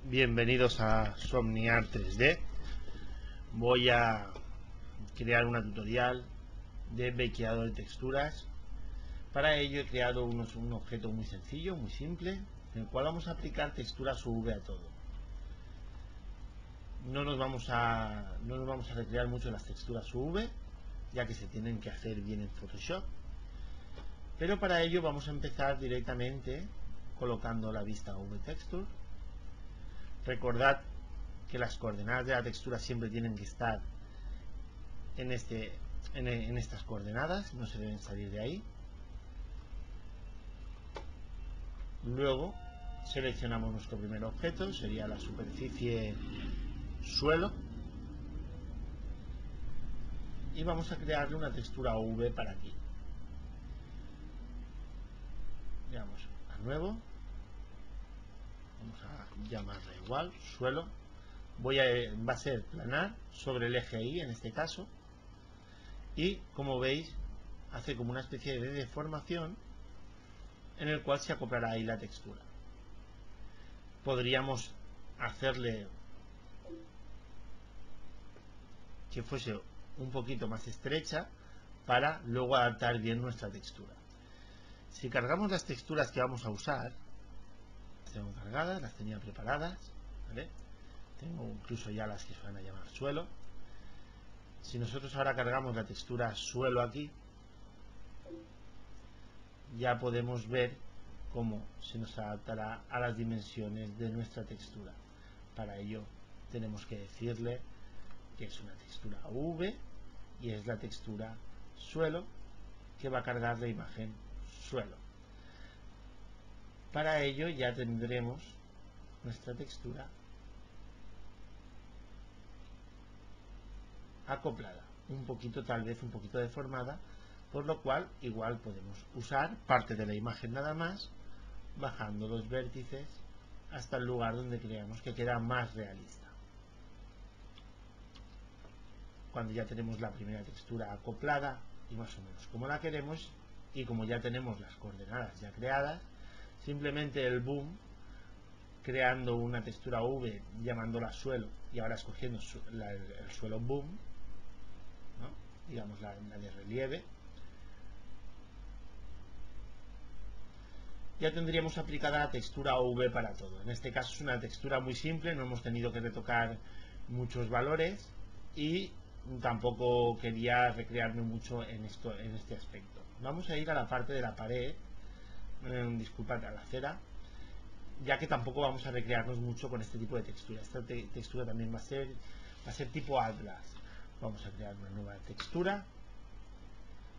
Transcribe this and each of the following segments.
Bienvenidos a Somniar 3D. Voy a crear una tutorial de bequeado de texturas. Para ello he creado un objeto muy sencillo, muy simple, en el cual vamos a aplicar texturas UV a todo. No nos vamos a recrear mucho las texturas UV, ya que se tienen que hacer bien en Photoshop. Pero para ello vamos a empezar directamente colocando la vista UV Texture. Recordad que las coordenadas de la textura siempre tienen que estar en estas coordenadas, no se deben salir de ahí. Luego seleccionamos nuestro primer objeto, sería la superficie suelo, y vamos a crearle una textura UV para aquí. Vamos a nuevo, vamos a llamarle igual, suelo. Va a ser planar sobre el eje Y en este caso, y como veis hace como una especie de deformación en el cual se acoplará ahí la textura. Podríamos hacerle que fuese un poquito más estrecha para luego adaptar bien nuestra textura. Si cargamos las texturas que vamos a usar, las tengo cargadas, las tenía preparadas, ¿vale? Tengo incluso ya las que se van a llamar suelo. Si nosotros ahora cargamos la textura suelo aquí, ya podemos ver cómo se nos adaptará a las dimensiones de nuestra textura. Para ello tenemos que decirle que es una textura UV y es la textura suelo que va a cargar la imagen suelo. Para ello ya tendremos nuestra textura acoplada, tal vez un poquito deformada, por lo cual igual podemos usar parte de la imagen nada más, bajando los vértices hasta el lugar donde creamos que queda más realista. Cuando ya tenemos la primera textura acoplada y más o menos como la queremos, y como ya tenemos las coordenadas ya creadas, simplemente el boom, creando una textura V, llamándola suelo, y ahora escogiendo el suelo boom, ¿no? Digamos la de relieve, ya tendríamos aplicada la textura UV para todo. En este caso es una textura muy simple, no hemos tenido que retocar muchos valores y tampoco quería recrearme mucho en este aspecto. Vamos a ir a la parte de la pared, disculpad, a la acera, ya que tampoco vamos a recrearnos mucho con este tipo de textura. Esta textura también va a ser tipo Atlas. Vamos a crear una nueva textura,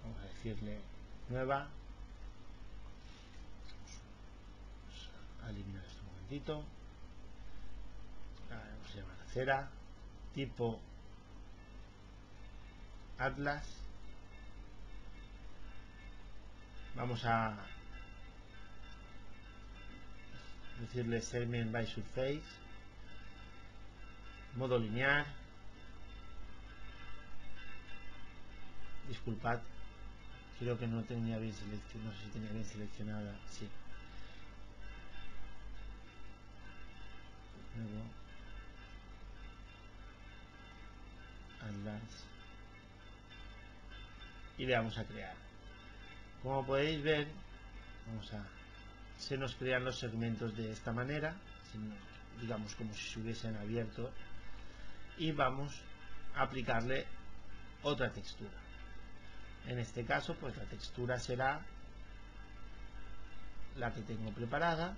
vamos a decirle nueva, vamos a eliminar esto un momentito, vamos a llamar acera, tipo Atlas. Vamos a decirle segment by surface, modo lineal. Disculpad, creo que no tenía bien seleccionada, no sé si tenía bien seleccionada, sí. Luego Atlas y le vamos a crear. Como podéis ver, se nos crean los segmentos de esta manera, digamos como si se hubiesen abierto, y vamos a aplicarle otra textura. En este caso, pues la textura será la que tengo preparada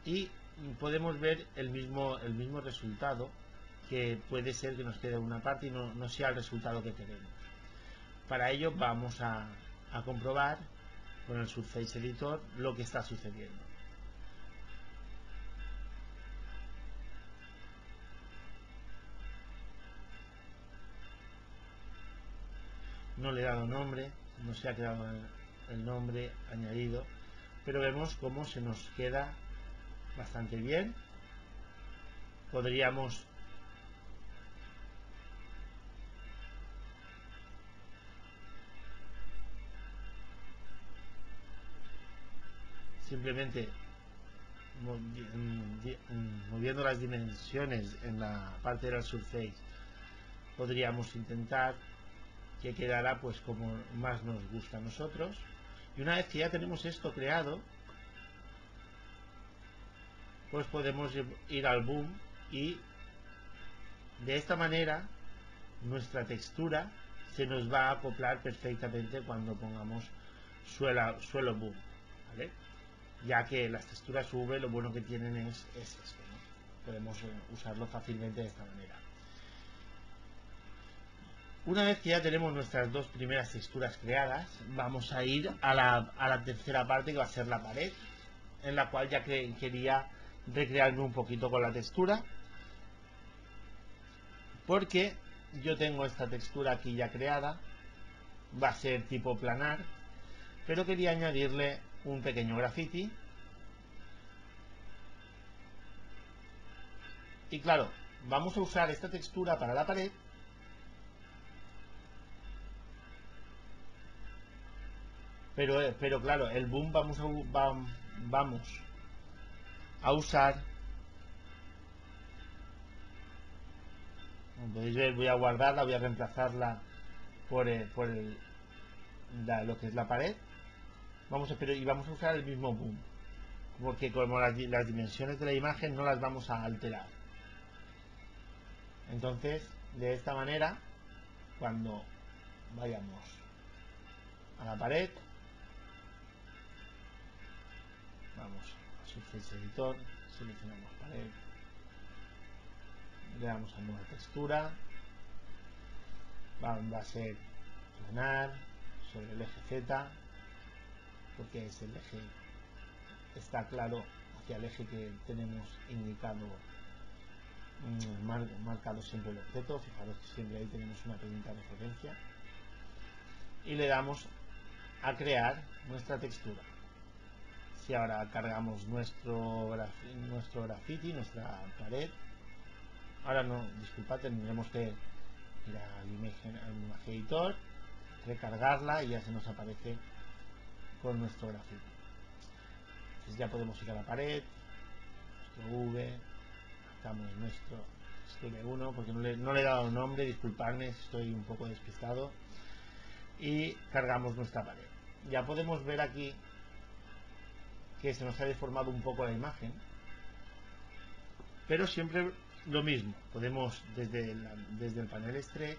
y podemos ver el mismo resultado, que puede ser que nos quede una parte y no sea el resultado que queremos. Para ello vamos a comprobar con el Surface Editor lo que está sucediendo. No le he dado nombre, no se ha quedado el nombre añadido, pero vemos cómo se nos queda bastante bien. Podríamos simplemente subiendo las dimensiones en la parte del surface, podríamos intentar que quedara pues como más nos gusta a nosotros. Y una vez que ya tenemos esto creado, pues podemos ir al boom, y de esta manera nuestra textura se nos va a acoplar perfectamente cuando pongamos suelo boom, ¿vale? Ya que las texturas V lo bueno que tienen es esto, ¿no? Podemos usarlo fácilmente de esta manera. Una vez que ya tenemos nuestras dos primeras texturas creadas, vamos a ir a la tercera parte, que va a ser la pared, en la cual ya quería recrearme un poquito con la textura, porque yo tengo esta textura aquí ya creada, va a ser tipo planar, pero quería añadirle un pequeño graffiti. Y claro, vamos a usar esta textura para la pared, pero claro, el boom vamos a usar, como podéis ver, voy a guardarla, voy a reemplazarla por lo que es la pared. Y vamos a usar el mismo boom, porque como las dimensiones de la imagen no las vamos a alterar. Entonces, de esta manera, cuando vayamos a la pared, vamos a Surface Editor, seleccionamos pared, le damos a nueva textura, va a ser planar sobre el eje Z, porque es el eje, está claro hacia el eje que tenemos indicado, marcado siempre el objeto. Fijaros que siempre ahí tenemos una pequeña referencia, y le damos a crear nuestra textura. Si ahora cargamos nuestro graffiti, nuestra pared, ahora no, disculpad, tendremos que ir al Image Editor, recargarla, y ya se nos aparece con nuestro graffiti. Entonces ya podemos ir a la pared, nuestro V, marcamos nuestro textura 1, porque no le he dado nombre, disculpadme, estoy un poco despistado, y cargamos nuestra pared. Ya podemos ver aquí que se nos ha deformado un poco la imagen, pero siempre lo mismo, podemos desde el panel Stretch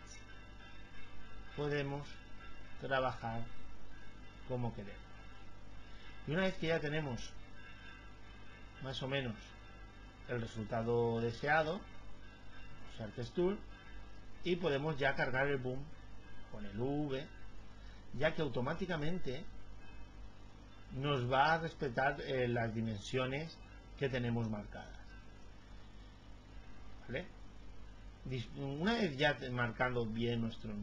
podemos trabajar como queremos. Y una vez que ya tenemos más o menos el resultado deseado, usar Texture, y podemos ya cargar el boom con el V, ya que automáticamente nos va a respetar las dimensiones que tenemos marcadas, ¿vale? Una vez ya marcando bien nuestros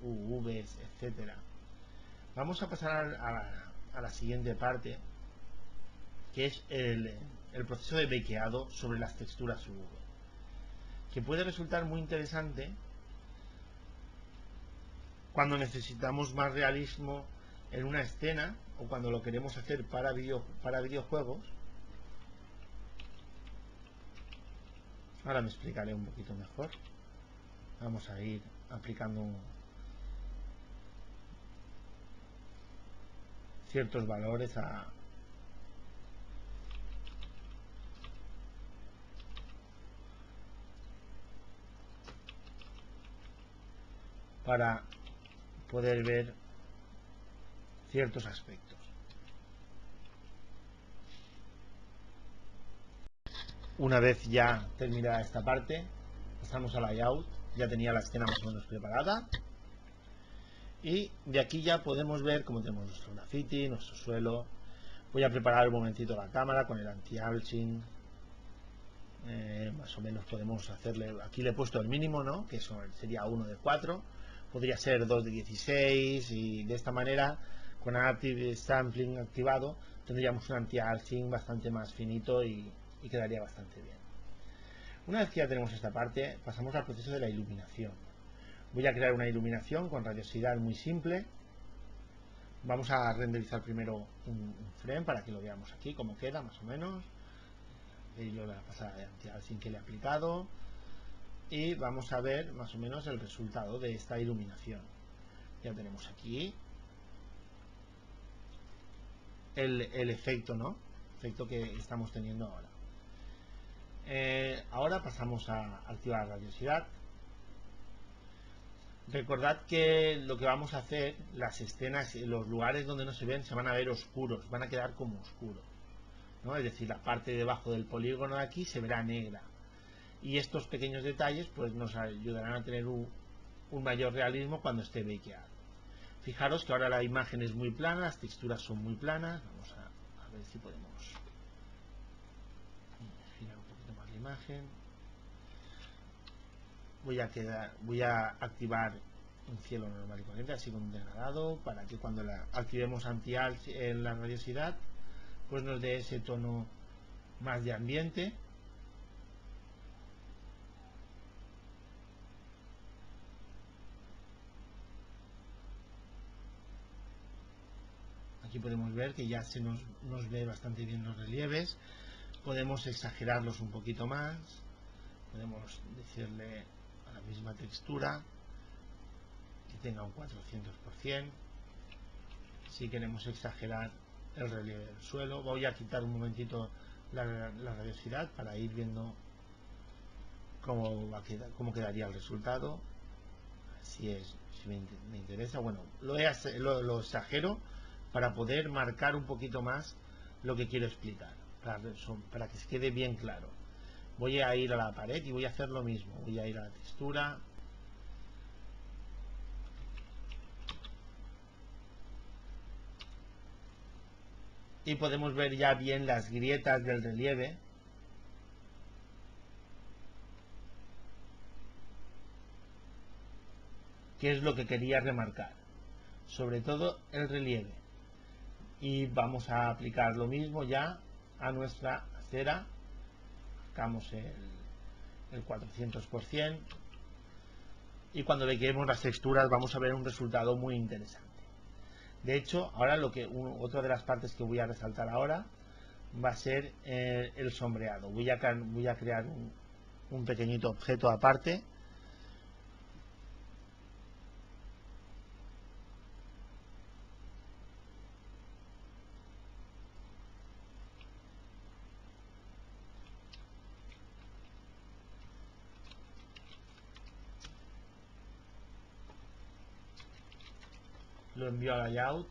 UVs, etcétera, vamos a pasar a la siguiente parte, que es el proceso de bakeado sobre las texturas UV, que puede resultar muy interesante cuando necesitamos más realismo en una escena, o cuando lo queremos hacer para videojuegos. Ahora me explicaré un poquito mejor. Vamos a ir aplicando ciertos valores para poder ver ciertos aspectos. Una vez ya terminada esta parte, pasamos a layout. Ya tenía la escena más o menos preparada, y de aquí ya podemos ver cómo tenemos nuestro graffiti, nuestro suelo. Voy a preparar un momentito la cámara con el anti-aliasing. Más o menos podemos hacerle, aquí le he puesto el mínimo, ¿no? Que eso sería 1 de 4, podría ser 2 de 16, y de esta manera, con Active Sampling activado, tendríamos un anti-aliasing bastante más finito y quedaría bastante bien. Una vez que ya tenemos esta parte, pasamos al proceso de la iluminación. Voy a crear una iluminación con radiosidad muy simple. Vamos a renderizar primero un frame para que lo veamos aquí, cómo queda más o menos. yo la pasada de anti-aliasing que le he aplicado, y vamos a ver más o menos el resultado de esta iluminación. Ya tenemos aquí el efecto, ¿no? Efecto que estamos teniendo ahora. Ahora pasamos a activar la radiosidad. Recordad que lo que vamos a hacer, las escenas, los lugares donde no se ven se van a ver oscuros, van a quedar como oscuros, ¿no? Es decir, la parte de debajo del polígono de aquí se verá negra. Y estos pequeños detalles pues nos ayudarán a tener un mayor realismo cuando esté bakeado. Fijaros que ahora la imagen es muy plana, las texturas son muy planas. Vamos a ver si podemos girar un poquito más la imagen. Voy a activar un cielo normal y corriente, así con un degradado, para que cuando activemos en la radiosidad, pues nos dé ese tono más de ambiente. Aquí podemos ver que ya nos ve bastante bien los relieves. Podemos exagerarlos un poquito más. Podemos decirle a la misma textura que tenga un 400%. Si queremos exagerar el relieve del suelo, voy a quitar un momentito la radiosidad para ir viendo cómo quedaría el resultado. Si me interesa, bueno, lo exagero para poder marcar un poquito más lo que quiero explicar, para que se quede bien claro. Voy a ir a la pared y voy a hacer lo mismo. Voy a ir a la textura, y podemos ver ya bien las grietas del relieve. Que es lo que quería remarcar, sobre todo el relieve. Y vamos a aplicar lo mismo ya a nuestra cera. Sacamos el 400%, y cuando le queremos las texturas vamos a ver un resultado muy interesante. De hecho, ahora otra de las partes que voy a resaltar ahora va a ser el sombreado. Voy a crear un pequeñito objeto aparte. Lo envío a layout,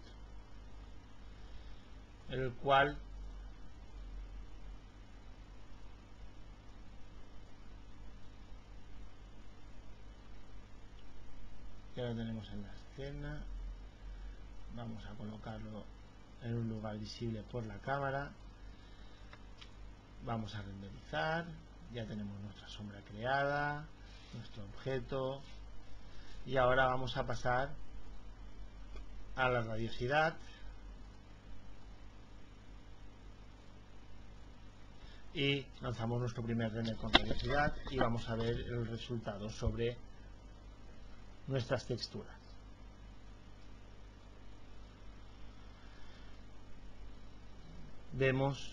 el cual ya lo tenemos en la escena. Vamos a colocarlo en un lugar visible por la cámara. Vamos a renderizar. Ya tenemos nuestra sombra creada, nuestro objeto, y ahora vamos a pasar a la radiosidad y lanzamos nuestro primer render con radiosidad y vamos a ver el resultado sobre nuestras texturas. Vemos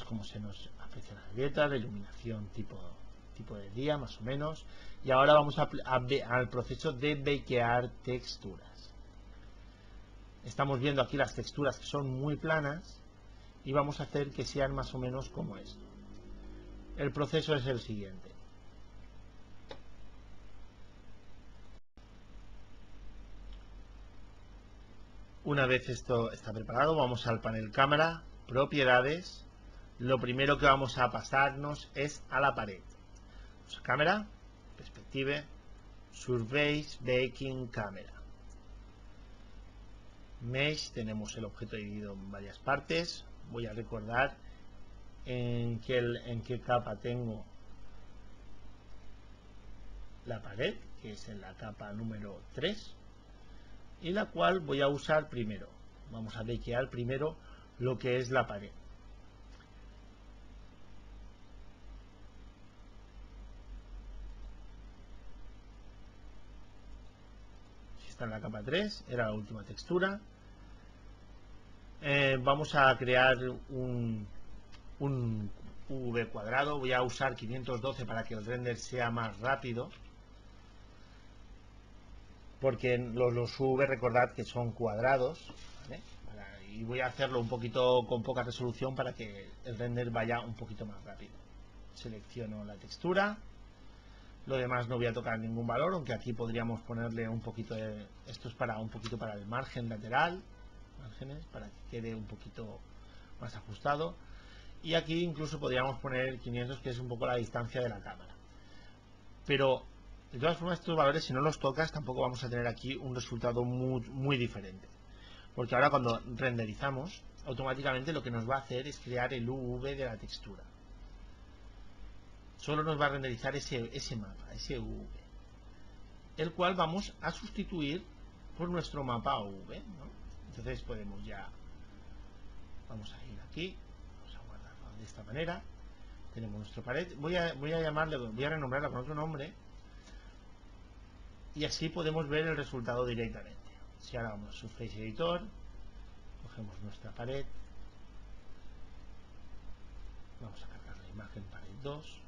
cómo se nos aprecia la grieta, la iluminación tipo de día más o menos, y ahora vamos al proceso de bakear texturas. Estamos viendo aquí las texturas que son muy planas y vamos a hacer que sean más o menos como esto. El proceso es el siguiente. Una vez esto está preparado, vamos al panel cámara, propiedades. Lo primero que vamos a pasarnos es a la pared. Cámara, perspective, surface, baking, cámara. Mesh, tenemos el objeto dividido en varias partes. Voy a recordar en qué capa tengo la pared, que es en la capa número 3, y la cual voy a usar primero. Vamos a bakear primero lo que es la pared. Si está en la capa 3, era la última textura. Vamos a crear un un UV cuadrado. Voy a usar 512 para que el render sea más rápido, porque los UV recordad que son cuadrados, ¿vale? Y voy a hacerlo un poquito con poca resolución para que el render vaya un poquito más rápido. Selecciono la textura, lo demás no voy a tocar ningún valor, aunque aquí podríamos ponerle un poquito de... Esto es para un poquito para el margen lateral, márgenes, para que quede un poquito más ajustado. Y aquí incluso podríamos poner 500, que es un poco la distancia de la cámara. Pero de todas formas, estos valores, si no los tocas, tampoco vamos a tener aquí un resultado muy diferente. Porque ahora cuando renderizamos, automáticamente lo que nos va a hacer es crear el UV de la textura. Solo nos va a renderizar ese mapa, ese UV, el cual vamos a sustituir por nuestro mapa UV, ¿no? Entonces podemos ya, vamos a ir aquí, vamos a guardarlo de esta manera. Tenemos nuestra pared, voy a renombrarla con otro nombre, y así podemos ver el resultado directamente. Si ahora vamos a Surface Editor, cogemos nuestra pared, vamos a cargar la imagen pared 2,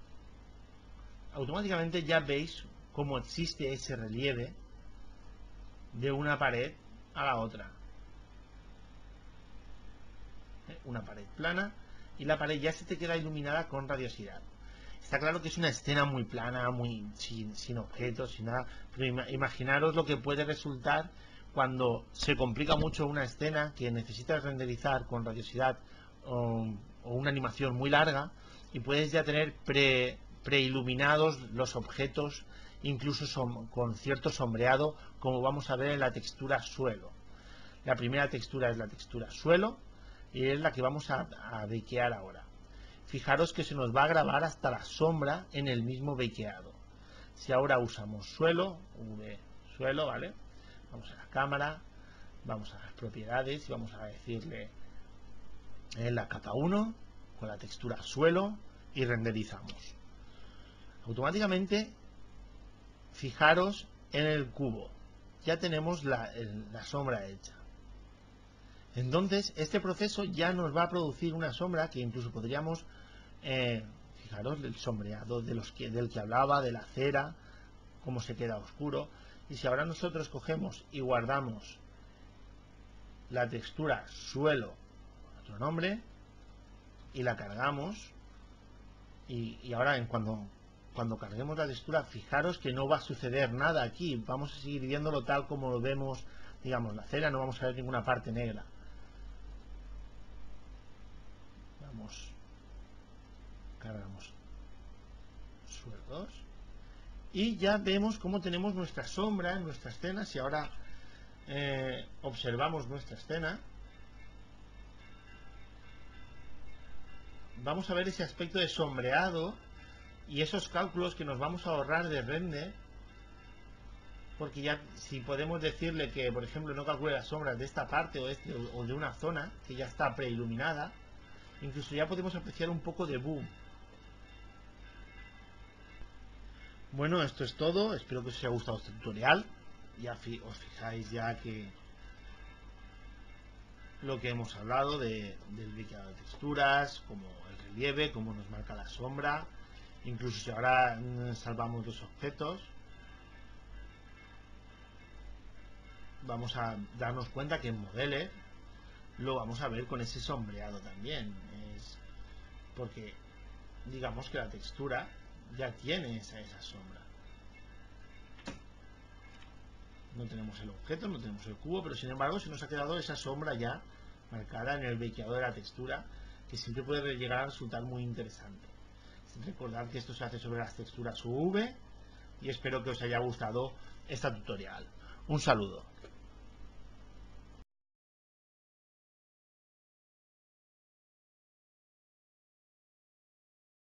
automáticamente ya veis cómo existe ese relieve de una pared a la otra. Una pared plana, y la pared ya se te queda iluminada con radiosidad. Está claro que es una escena muy plana, sin objetos, sin nada, pero imaginaros lo que puede resultar cuando se complica mucho una escena que necesitas renderizar con radiosidad o una animación muy larga, y puedes ya tener preiluminados los objetos, incluso con cierto sombreado, como vamos a ver en la textura suelo. La primera textura es la textura suelo, y es la que vamos a bakear ahora. Fijaros que se nos va a grabar hasta la sombra en el mismo bakeado. Si ahora usamos suelo, V suelo, ¿vale? Vamos a la cámara, vamos a las propiedades y vamos a decirle en la capa 1 con la textura suelo y renderizamos. Automáticamente, fijaros en el cubo, ya tenemos la sombra hecha. Entonces, este proceso ya nos va a producir una sombra que incluso podríamos, fijaros, el sombreado del que hablaba, de la cera, cómo se queda oscuro. Y si ahora nosotros cogemos y guardamos la textura suelo, otro nombre, y la cargamos, y ahora cuando carguemos la textura, fijaros que no va a suceder nada aquí, vamos a seguir viéndolo tal como lo vemos, digamos, la cera, no vamos a ver ninguna parte negra. Cargamos sueldos y ya vemos cómo tenemos nuestra sombra en nuestra escena. Si ahora observamos nuestra escena, vamos a ver ese aspecto de sombreado y esos cálculos que nos vamos a ahorrar de render, porque ya si podemos decirle que, por ejemplo, no calcule las sombras de esta parte o de una zona que ya está preiluminada, incluso ya podemos apreciar un poco de boom. Bueno, esto es todo, espero que os haya gustado este tutorial. Ya os fijáis ya que lo que hemos hablado del bakeado de texturas, como el relieve, cómo nos marca la sombra, incluso si ahora salvamos los objetos, vamos a darnos cuenta que en Modeler lo vamos a ver con ese sombreado también, porque digamos que la textura ya tiene esa sombra. No tenemos el objeto, no tenemos el cubo, pero sin embargo se nos ha quedado esa sombra ya marcada en el bakeado de la textura, que siempre puede llegar a resultar muy interesante. Recordad que esto se hace sobre las texturas UV, y espero que os haya gustado este tutorial. Un saludo.